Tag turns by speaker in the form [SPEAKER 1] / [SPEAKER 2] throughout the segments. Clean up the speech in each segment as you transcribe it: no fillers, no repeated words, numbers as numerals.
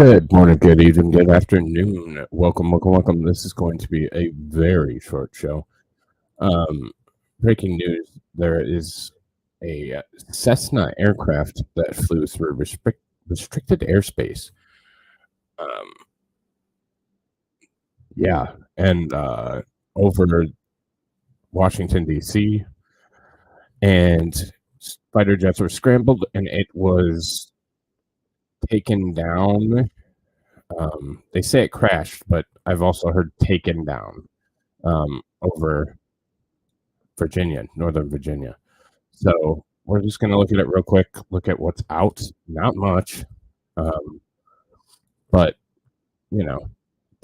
[SPEAKER 1] Good morning, good evening, good afternoon. Welcome. This is going to be a very short show. Breaking news, there is a Cessna aircraft that flew through restricted airspace. And over Washington, D.C., and fighter jets were scrambled, and it was taken down. They say it crashed, but I've also heard taken down over Virginia, Northern Virginia. So we're just going to look at it real quick, look at what's out. Not much, but,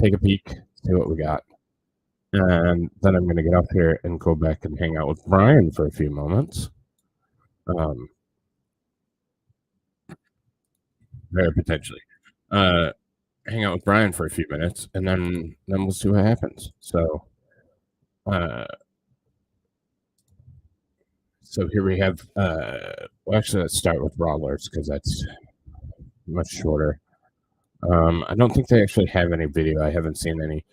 [SPEAKER 1] take a peek, see what we got. And then I'm going to get up here and go back and hang out with Brian for a few moments. Very potentially. Hang out with Brian for a few minutes, and then we'll see what happens. So here we have, actually, let's start with raw alerts because that's much shorter. I don't think they actually have any video. I haven't seen any.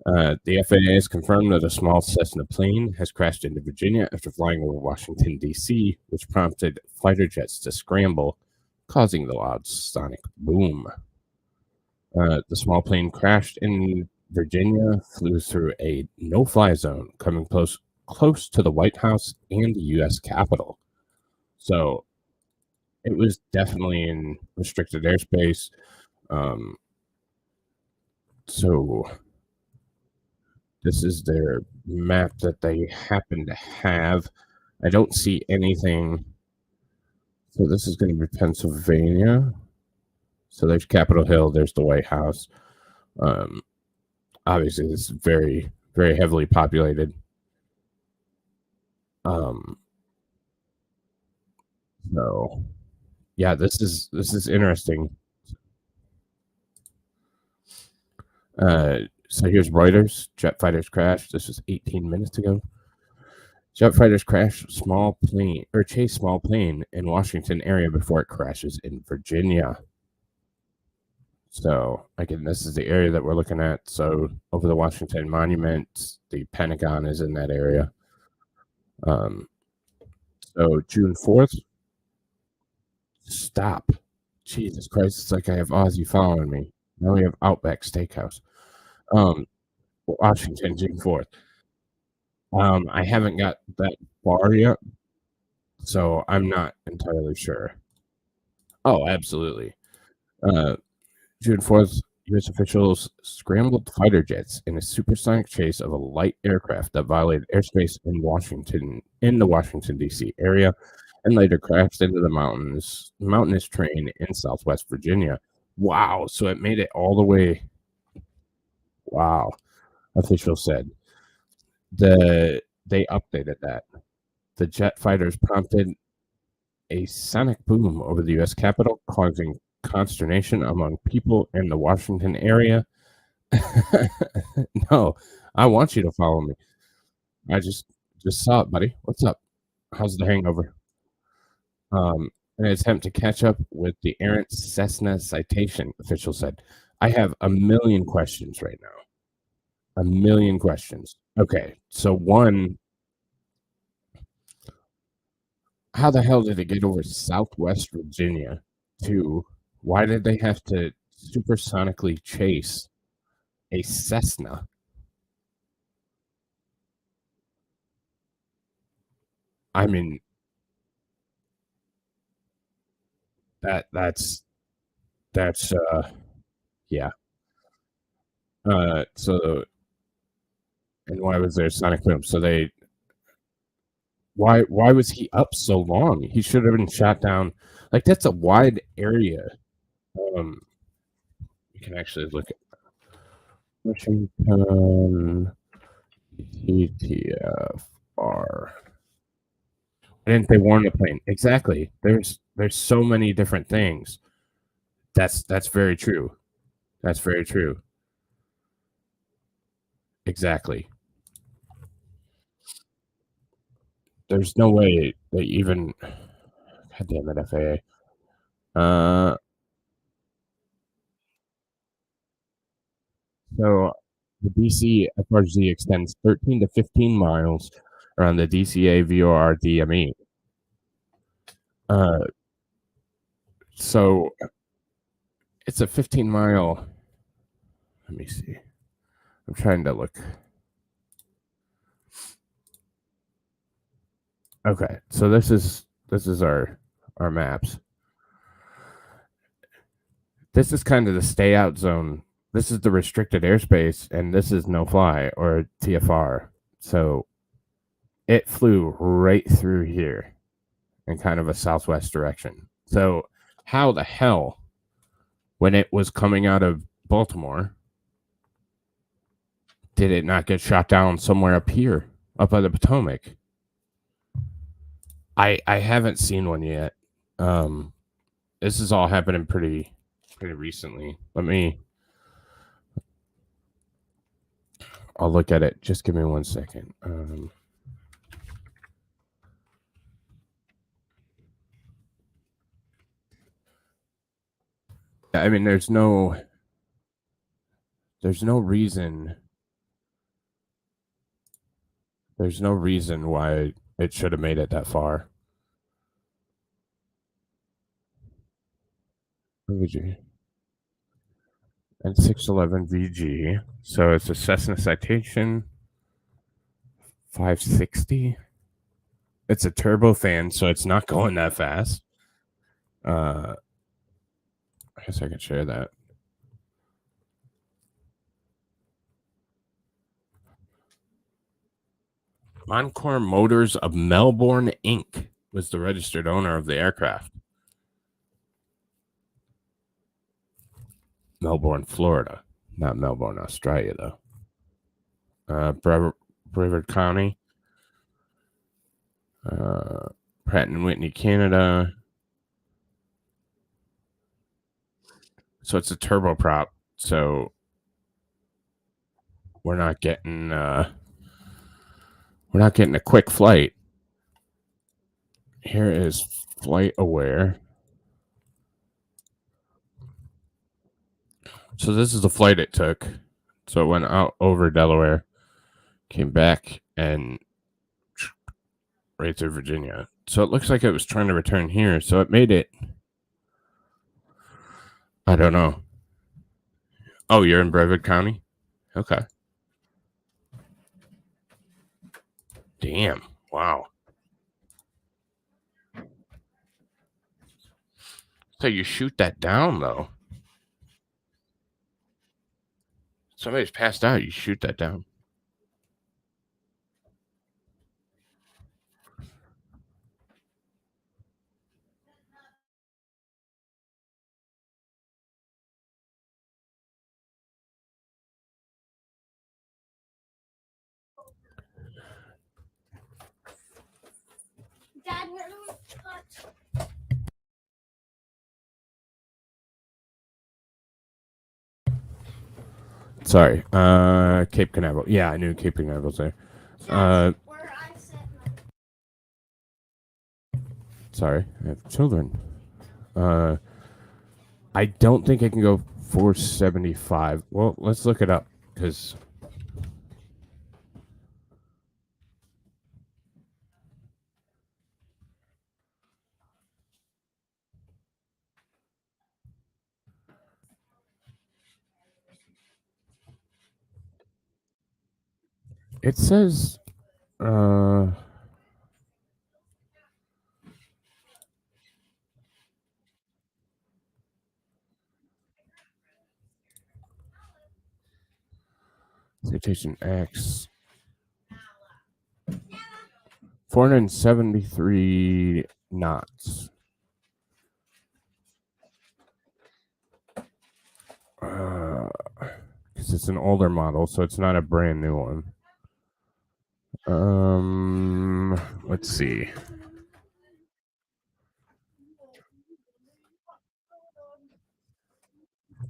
[SPEAKER 1] The FAA has confirmed that a small Cessna plane has crashed into Virginia after flying over Washington, D.C., which prompted fighter jets to scramble, causing the loud sonic boom. The small plane crashed in Virginia, flew through a no-fly zone, coming close to the White House and the U.S. Capitol. So it was definitely in restricted airspace. So this is their map that they happen to have. I don't see anything. So this is going to be Pennsylvania. So there's Capitol Hill. There's the White House. Obviously, this is very, very heavily populated. So yeah, this is interesting. So here's Reuters. Jet fighters crashed. This was 18 minutes ago. Jet fighters crash chase small plane in Washington area before it crashes in Virginia. So again, this is the area that we're looking at. So over the Washington Monument, the Pentagon is in that area. So June 4th. Stop. Jesus Christ, it's like I have Ozzy following me. Now we have Outback Steakhouse. Washington, June 4th. I haven't got that far yet, so I'm not entirely sure. Oh, absolutely. June 4th, U.S. officials scrambled fighter jets in a supersonic chase of a light aircraft that violated airspace in the Washington, D.C. area, and later crashed into the mountainous terrain in Southwest Virginia. Wow, so it made it all the way. Wow, officials said. They updated that. The jet fighters prompted a sonic boom over the U.S. Capitol, causing consternation among people in the Washington area. No, I want you to follow me. I just saw it, buddy. What's up? How's the hangover? In an attempt to catch up with the errant Cessna citation, officials said, I have a million questions right now. A million questions. Okay, so one, how the hell did it get over Southwest Virginia? Two, why did they have to supersonically chase a Cessna? I mean, that's yeah. So and why was there sonic boom? So they why was he up so long? He should have been shot down. Like that's a wide area. Um, you can actually look at Washington TTFR. Why didn't they warn the plane? Exactly. There's so many different things. That's very true. That's very true. Exactly. There's no way they even. God damn it, FAA. So the DC FRZ extends 13 to 15 miles around the DCA VOR DME. Uh, so it's a 15-mile. Let me see. I'm trying to look. Okay, so this is our maps. This is kind of the stay out zone. This is the restricted airspace, and this is no fly or TFR. So it flew right through here in kind of a southwest direction. So how the hell, when it was coming out of Baltimore, did it not get shot down somewhere up here, up by the Potomac? I haven't seen one yet. This is all happening pretty recently. I'll look at it. Just give me 1 second. I mean, there's no reason why it should have made it that far. VG and 611 VG. So it's a Cessna Citation 560. It's a turbofan, so it's not going that fast. I guess I could share that. Encore Motors of Melbourne, Inc. was the registered owner of the aircraft. Melbourne, Florida, not Melbourne, Australia, though. Brevard County, Pratt and Whitney, Canada. So it's a turboprop. So we're not getting a quick flight. Here is Flight Aware. So this is the flight it took. So it went out over Delaware, came back, and right through Virginia. So it looks like it was trying to return here. So it made it. I don't know. Oh, you're in Brevard County? Okay. Damn. Wow. So you shoot that down, though. Somebody's passed out. You shoot that down.
[SPEAKER 2] Dad, where do we cut?
[SPEAKER 1] Sorry. Cape Canaveral. Yeah, I knew Cape Canaveral's there.
[SPEAKER 2] Where I set my...
[SPEAKER 1] Sorry, I have children. I don't think I can go 475. Well, let's look it up because It says Citation X 473 knots. Because it's an older model, so it's not a brand new one. Let's see.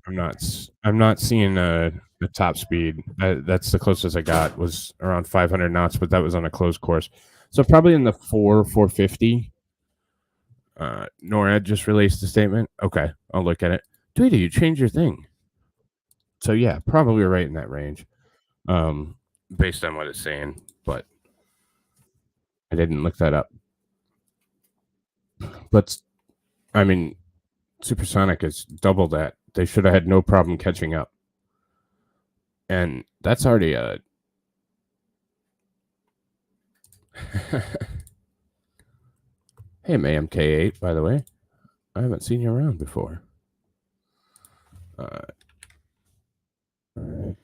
[SPEAKER 1] I'm not seeing the top speed. That's the closest I got was around 500 knots, but that was on a closed course. So probably in the 450. NORAD just released a statement. Okay, I'll look at it. Tweety, you changed your thing. So yeah, probably right in that range, based on what it's saying. But I didn't look that up. But I mean, supersonic is double that. They should have had no problem catching up, and that's already a. Hey, MAMK8, by the way. I haven't seen you around before.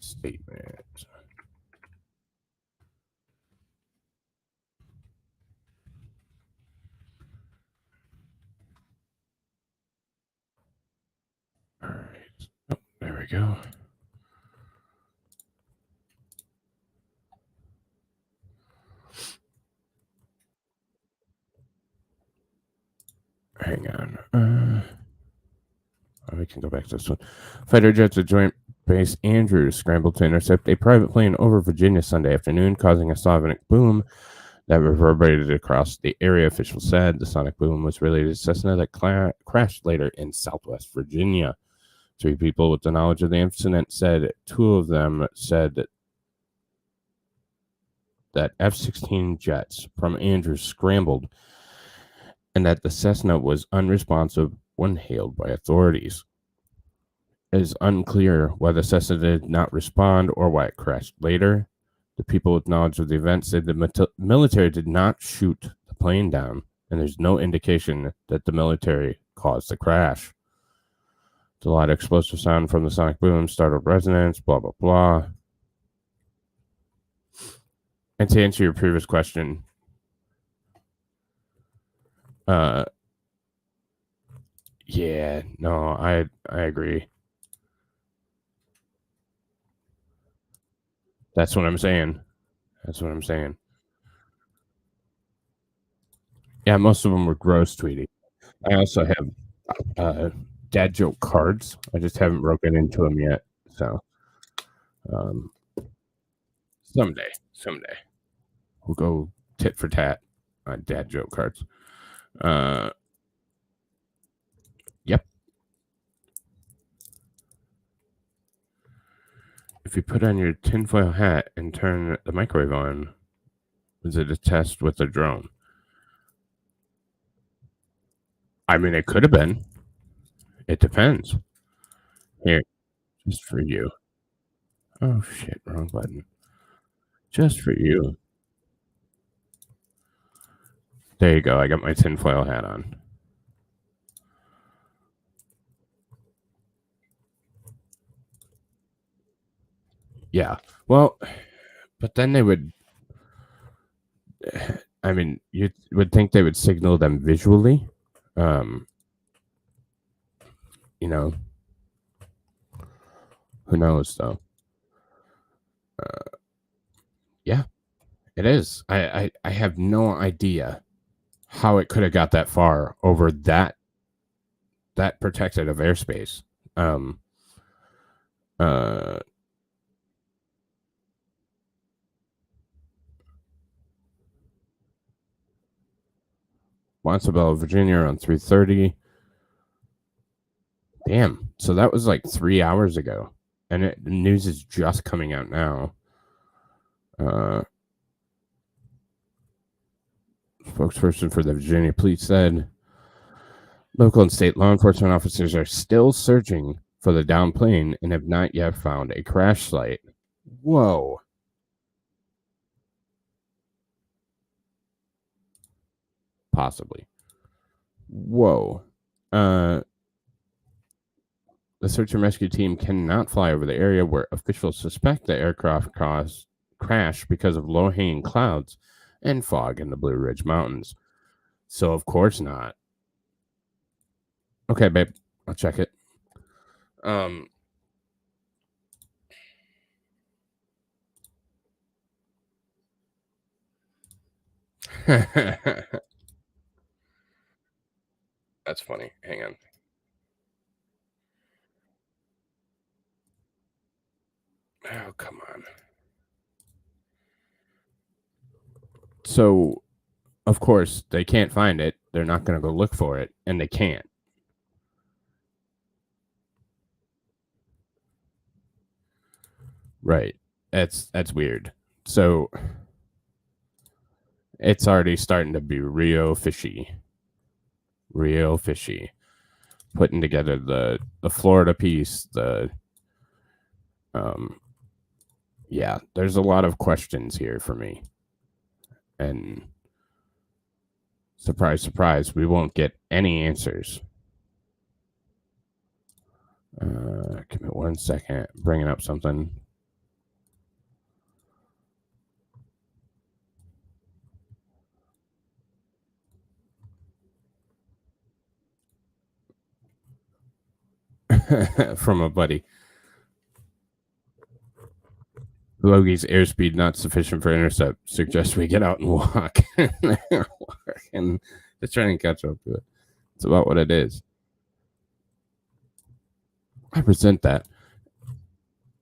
[SPEAKER 1] Statement. All right. Oh, there we go. Hang on. We can go back to this one. Fighter jets at Joint Base Andrews scrambled to intercept a private plane over Virginia Sunday afternoon, causing a sonic boom that reverberated across the area. Officials said the sonic boom was related to Cessna that crashed later in Southwest Virginia. 3 people with the knowledge of the incident said 2 of them said that F-16 jets from Andrews scrambled and that the Cessna was unresponsive when hailed by authorities. It is unclear why the Cessna did not respond or why it crashed later. The people with knowledge of the event said the military did not shoot the plane down, and there's no indication that the military caused the crash. A lot of explosive sound from the sonic boom startled residents, blah, blah, blah. And to answer your previous question, yeah, no, I agree. That's what I'm saying. Yeah, most of them were gross, Tweety. I also have dad joke cards. I just haven't broken into them yet. So someday we'll go tit for tat on dad joke cards. Yep. If you put on your tinfoil hat and turn the microwave on, was it a test with a drone? I mean, it could have been. It depends. Here, just for you. Oh shit, wrong button. Just for you. There you go. I got my tinfoil hat on. Yeah. Well, but then they would. I mean, you would think they would signal them visually. You know, who knows though? Yeah, it is. I have no idea how it could have got that far over that protected of airspace. Wansabella, Virginia, around 3:30. Damn. So that was like 3 hours ago, and the news is just coming out now. Spokesperson for the Virginia police said local and state law enforcement officers are still searching for the downed plane and have not yet found a crash site. Whoa. Possibly. Whoa. Uh, the search and rescue team cannot fly over the area where officials suspect the aircraft crashed because of low-hanging clouds and fog in the Blue Ridge Mountains. So, of course not. Okay, babe. I'll check it. That's funny. Hang on. Oh, come on. So, of course, they can't find it. They're not going to go look for it, and they can't. Right. That's weird. So, it's already starting to be real fishy. Real fishy. Putting together the Florida piece, yeah, there's a lot of questions here for me. And surprise, surprise, we won't get any answers. Give me 1 second. Bringing up something. From a buddy. Logie's airspeed not sufficient for intercept. Suggest we get out and walk. And they're trying to catch up to it. It's about what it is. I resent that.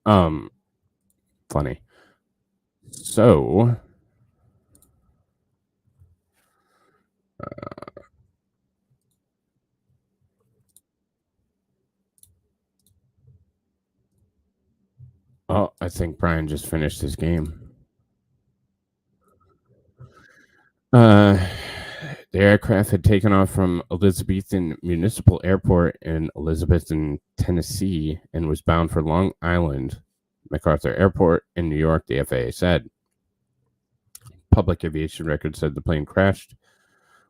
[SPEAKER 1] Funny. So, oh, I think Brian just finished his game. The aircraft had taken off from Elizabethton Municipal Airport in Elizabethton, Tennessee, and was bound for Long Island, MacArthur Airport in New York, the FAA said. Public aviation records said the plane crashed,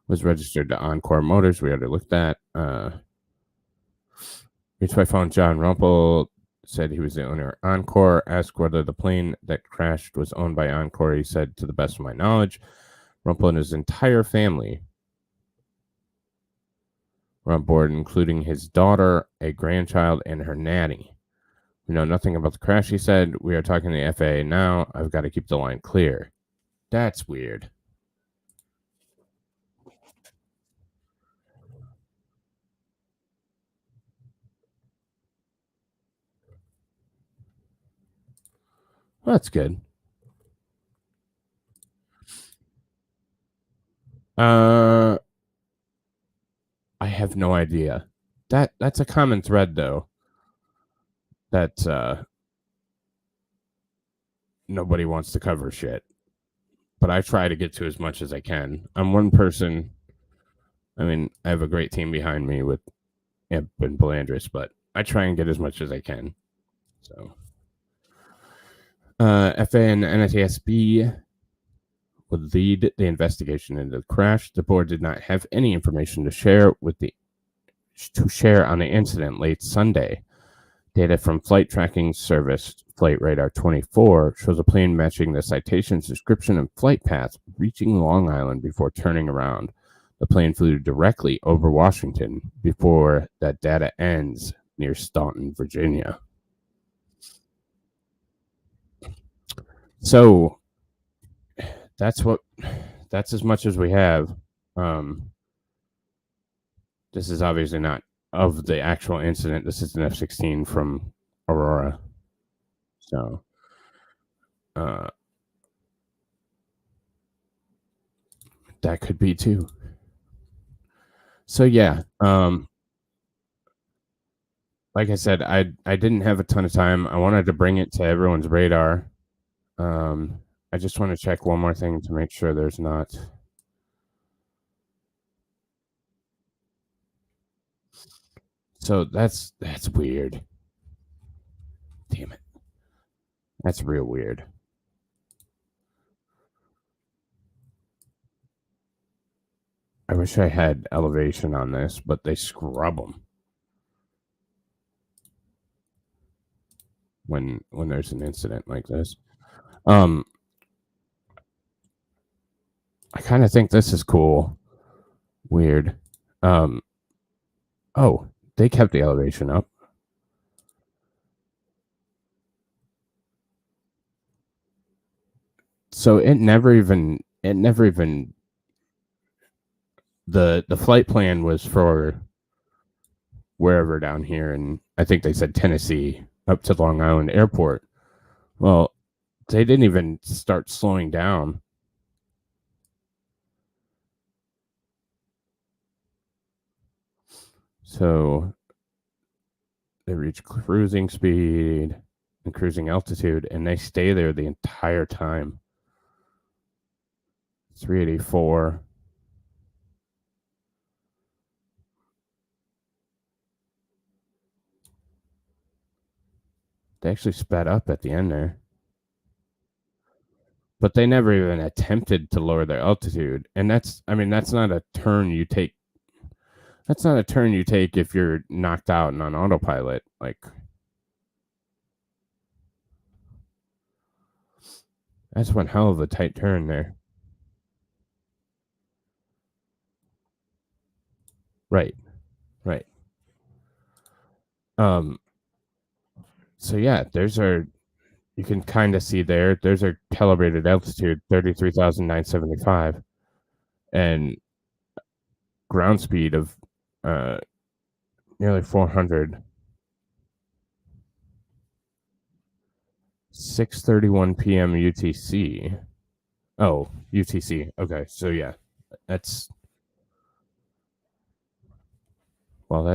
[SPEAKER 1] was registered to Encore Motors. We already looked at. Reached by phone, John Rumpel said he was the owner of Encore. Asked whether the plane that crashed was owned by Encore. He said, to the best of my knowledge, Rumpel and his entire family were on board, including his daughter, a grandchild, and her nanny. We know nothing about the crash, he said. We are talking to the FAA now. I've got to keep the line clear. That's weird. Well, that's good. I have no idea. That's a common thread, though. That nobody wants to cover shit. But I try to get to as much as I can. I'm one person. I mean, I have a great team behind me with Imp and Belandris, but I try and get as much as I can. So, FAA and NTSB would lead the investigation into the crash. The board did not have any information to share on the incident late Sunday. Data from flight tracking service Flight Radar 24 shows a plane matching the citation's description and flight path, reaching Long Island before turning around. The plane flew directly over Washington before that data ends near Staunton, Virginia. So that's as much as we have. This is obviously not of the actual incident. This is an F-16 from Aurora. So, that could be too. So yeah, like I said, I didn't have a ton of time. I wanted to bring it to everyone's radar. I just want to check one more thing to make sure there's not. So that's weird. Damn it. That's real weird. I wish I had elevation on this, but they scrub them when there's an incident like this. I kind of think this is cool. Weird. Oh, they kept the elevation up. So it never even the flight plan was for wherever down here, and I think they said Tennessee up to Long Island Airport. Well, they didn't even start slowing down. So they reach cruising speed and cruising altitude, and they stay there the entire time. 384. They actually sped up at the end there. But they never even attempted to lower their altitude. And that's not a turn you take. That's not a turn you take if you're knocked out and on autopilot. Like, that's one hell of a tight turn there. Right. So yeah, you can kind of see there's our calibrated altitude, 33,975, and ground speed of nearly 400. 6:31 p.m. UTC. Oh, UTC. Okay, so yeah, that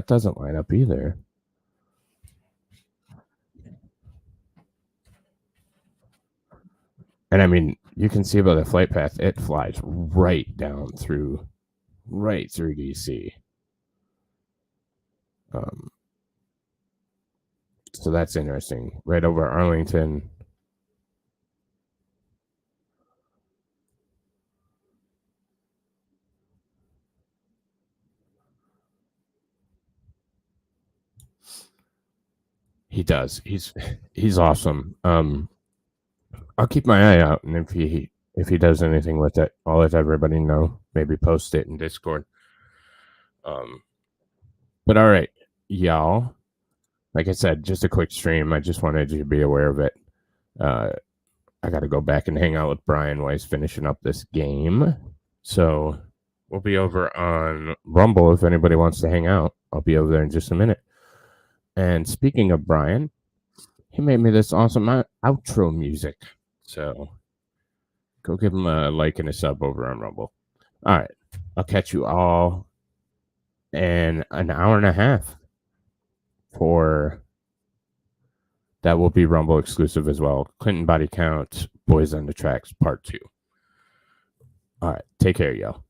[SPEAKER 1] doesn't line up either. And I mean, you can see by the flight path, it flies right down through DC. So that's interesting. Right over Arlington. He does. He's awesome. I'll keep my eye out, and if he does anything with it, I'll let everybody know. Maybe post it in Discord. But all right, y'all. Like I said, just a quick stream. I just wanted you to be aware of it. I got to go back and hang out with Brian while he's finishing up this game. So we'll be over on Rumble if anybody wants to hang out. I'll be over there in just a minute. And speaking of Brian, he made me this awesome outro music. So go give him a like and a sub over on Rumble. All right. I'll catch you all in an hour and a half for that will be Rumble exclusive as well. Clinton Body Count, Boys on the Tracks Part 2. All right. Take care, y'all.